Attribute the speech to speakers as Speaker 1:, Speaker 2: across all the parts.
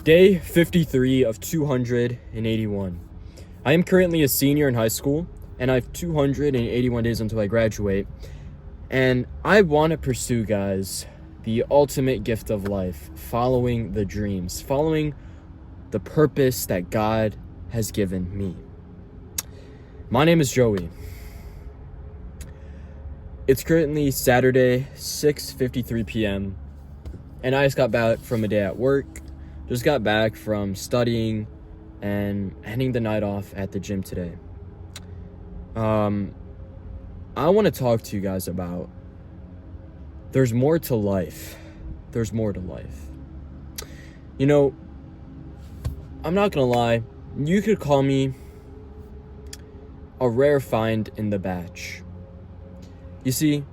Speaker 1: Day 53 of 281. I am currently a senior in high school, and I have 281 days until I graduate. And I want to pursue, guys, the ultimate gift of life, following the dreams, following the purpose that God has given me. My name is Joey. It's currently Saturday, 6:53 p.m., and I just got back from a day at work. Just got back from studying and ending the night off at the gym today. I want to talk to you guys about there's more to life. There's more to life. You know, I'm not going to lie. You could call me a rare find in the batch. You see,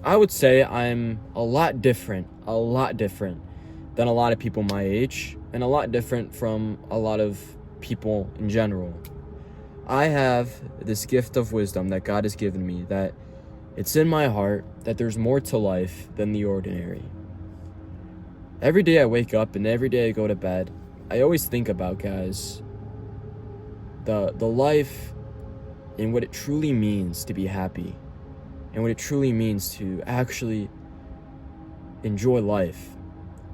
Speaker 1: I would say I'm a lot different than a lot of people my age, and a lot different from a lot of people in general. I have this gift of wisdom that God has given me, that it's in my heart that there's more to life than the ordinary. Every day I wake up and every day I go to bed, I always think about, guys, the life and what it truly means to be happy, and what it truly means to actually enjoy life.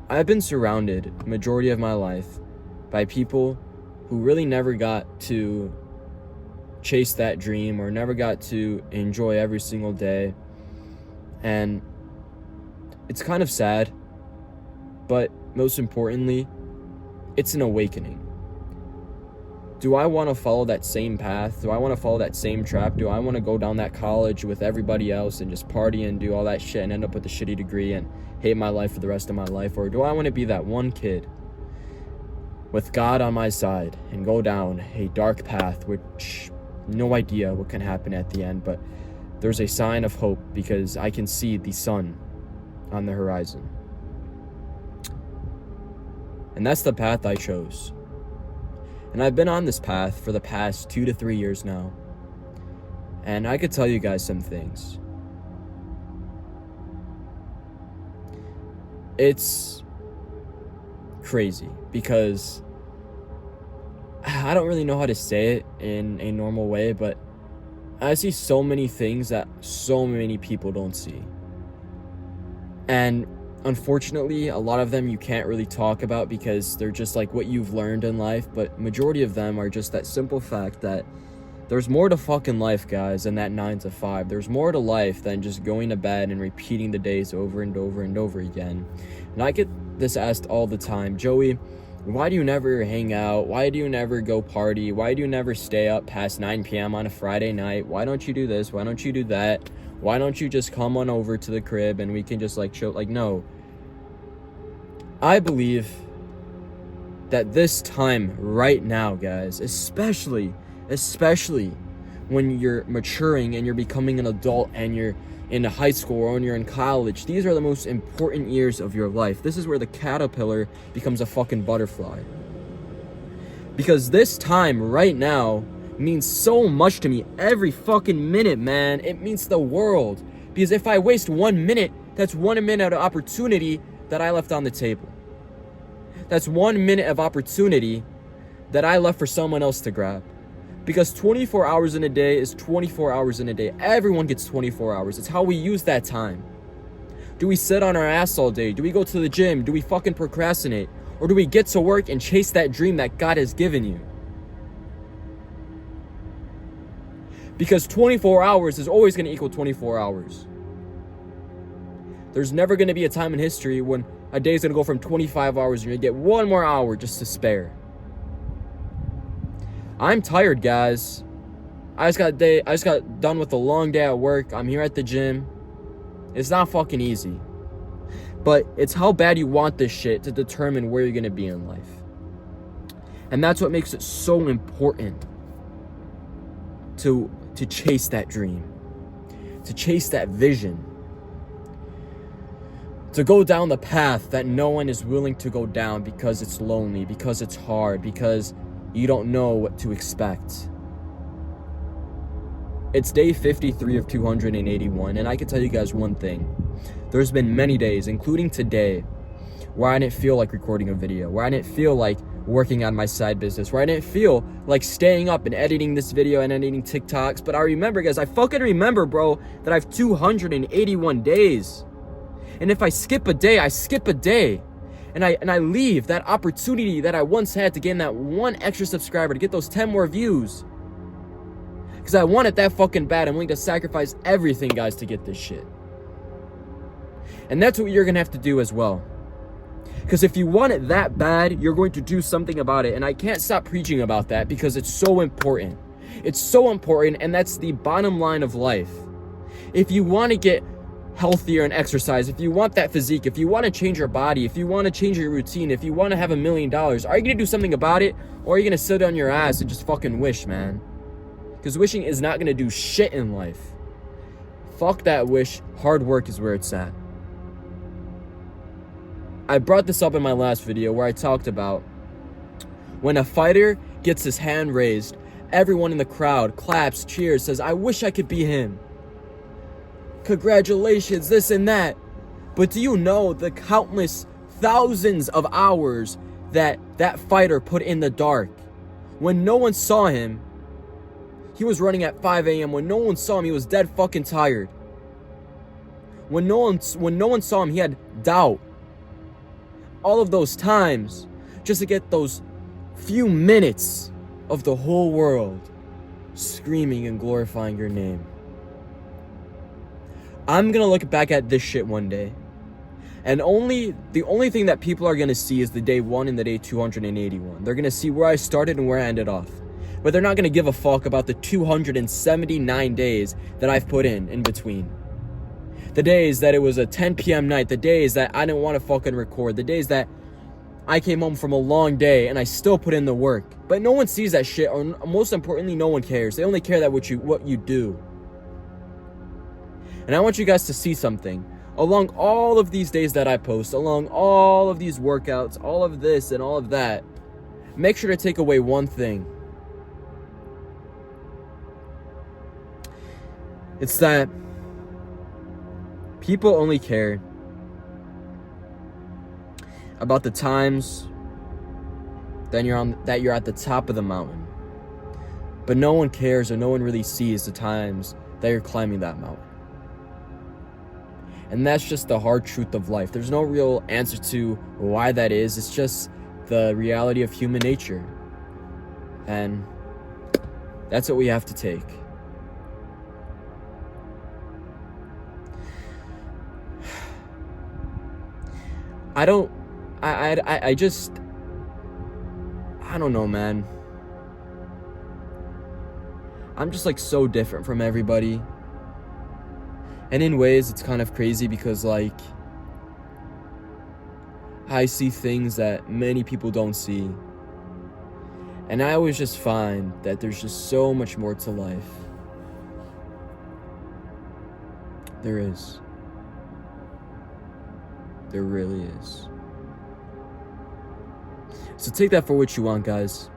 Speaker 1: I've been surrounded the majority of my life by people who really never got to chase that dream or never got to enjoy every single day. And it's kind of sad, but most importantly, it's an awakening. Do I want to follow that same path? Do I want to follow that same trap? Do I want to go down that college with everybody else and just party and do all that shit and end up with a shitty degree and hate my life for the rest of my life? Or do I want to be that one kid with God on my side and go down a dark path, which no idea what can happen at the end, but there's a sign of hope because I can see the sun on the horizon. And that's the path I chose. And I've been on this path for the past 2 to 3 years now. And I could tell you guys some things. It's crazy because I don't really know how to say it in a normal way, but I see so many things that so many people don't see. And unfortunately, a lot of them you can't really talk about because they're just like what you've learned in life, but majority of them are just that simple fact that there's more to fucking life, guys, than that 9 to 5. There's more to life than just going to bed and repeating the days over and over and over again. And I get this asked all the time, Joey, why do you never hang out? Why do you never go party? Why do you never stay up past 9 p.m. on a Friday night? Why don't you do this? Why don't you do that? Why don't you just come on over to the crib and we can just like chill? Like, no. I believe that this time right now, guys, especially when you're maturing and you're becoming an adult and you're in high school or when you're in college, these are the most important years of your life. This is where the caterpillar becomes a fucking butterfly. Because this time right now means so much to me every fucking minute, man. It means the world. Because if I waste 1 minute, that's 1 minute of opportunity that I left on the table. That's 1 minute of opportunity that I left for someone else to grab. Because 24 hours in a day is 24 hours in a day. Everyone gets 24 hours. It's how we use that time. Do we sit on our ass all day? Do we go to the gym? Do we fucking procrastinate? Or do we get to work and chase that dream that God has given you? Because 24 hours is always going to equal 24 hours. There's never going to be a time in history when a day is going to go from 25 hours and you get 1 more hour just to spare. I'm tired, guys. I just got done with a long day at work. I'm here at the gym. It's not fucking easy. But it's how bad you want this shit to determine where you're going to be in life. And that's what makes it so important to chase that dream. To chase that vision. To go down the path that no one is willing to go down because it's lonely, because it's hard, because you don't know what to expect. It's day 53 of 281, and I can tell you guys one thing. There's been many days, including today, where I didn't feel like recording a video, where I didn't feel like working on my side business, where I didn't feel like staying up and editing this video and editing TikToks. But I remember, guys, I fucking remember, bro, that I have 281 days. And if I skip a day, I skip a day. And I leave that opportunity that I once had to gain that one extra subscriber, to get those 10 more views. Because I want it that fucking bad. I'm willing to sacrifice everything, guys, to get this shit. And that's what you're going to have to do as well. Because if you want it that bad, you're going to do something about it. And I can't stop preaching about that because it's so important. It's so important, and that's the bottom line of life. If you want to get healthier and exercise, if you want that physique, if you want to change your body, if you want to change your routine, if you want to have $1 million, are you going to do something about it? Or are you going to sit on your ass and just fucking wish, man? Because wishing is not going to do shit in life. Fuck that wish. Hard work is where it's at. I brought this up in my last video where I talked about when a fighter gets his hand raised, everyone in the crowd claps, cheers, says, I wish I could be him. Congratulations, this and that. But do you know the countless thousands of hours that that fighter put in the dark? When no one saw him, he was running at 5 a.m. When no one saw him, he was dead fucking tired. When no one saw him, he had doubt. All of those times just to get those few minutes of the whole world screaming and glorifying your name. I'm gonna look back at this shit one day, and the only thing that people are gonna see is the day 1 and the day 281. They're gonna see where I started and where I ended off, but they're not gonna give a fuck about the 279 days that I've put in between. The days that it was a 10 p.m. night, the days that I didn't want to fucking record, the days that I came home from a long day and I still put in the work. But no one sees that shit, or most importantly, no one cares. They only care that what you do. And I want you guys to see something. Along all of these days that I post, along all of these workouts, all of this and all of that, make sure to take away one thing. It's that people only care about the times that you're at the top of the mountain. But no one cares, or no one really sees the times that you're climbing that mountain. And that's just the hard truth of life. There's no real answer to why that is. It's just the reality of human nature. And that's what we have to take. I don't know, man. I'm just like so different from everybody. And in ways it's kind of crazy because like I see things that many people don't see. And I always just find that there's just so much more to life. There is. There really is. So take that for what you want, guys.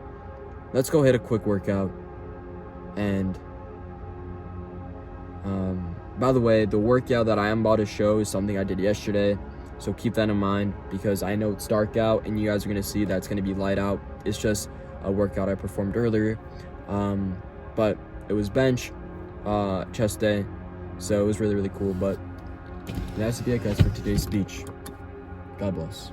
Speaker 1: Let's go hit a quick workout. And by the way, the workout that I am about to show is something I did yesterday. So keep that in mind, because I know it's dark out and you guys are going to see that it's going to be light out. It's just a workout I performed earlier. But it was bench, chest day. So it was really, really cool. But that's it, guys, for today's speech. God bless.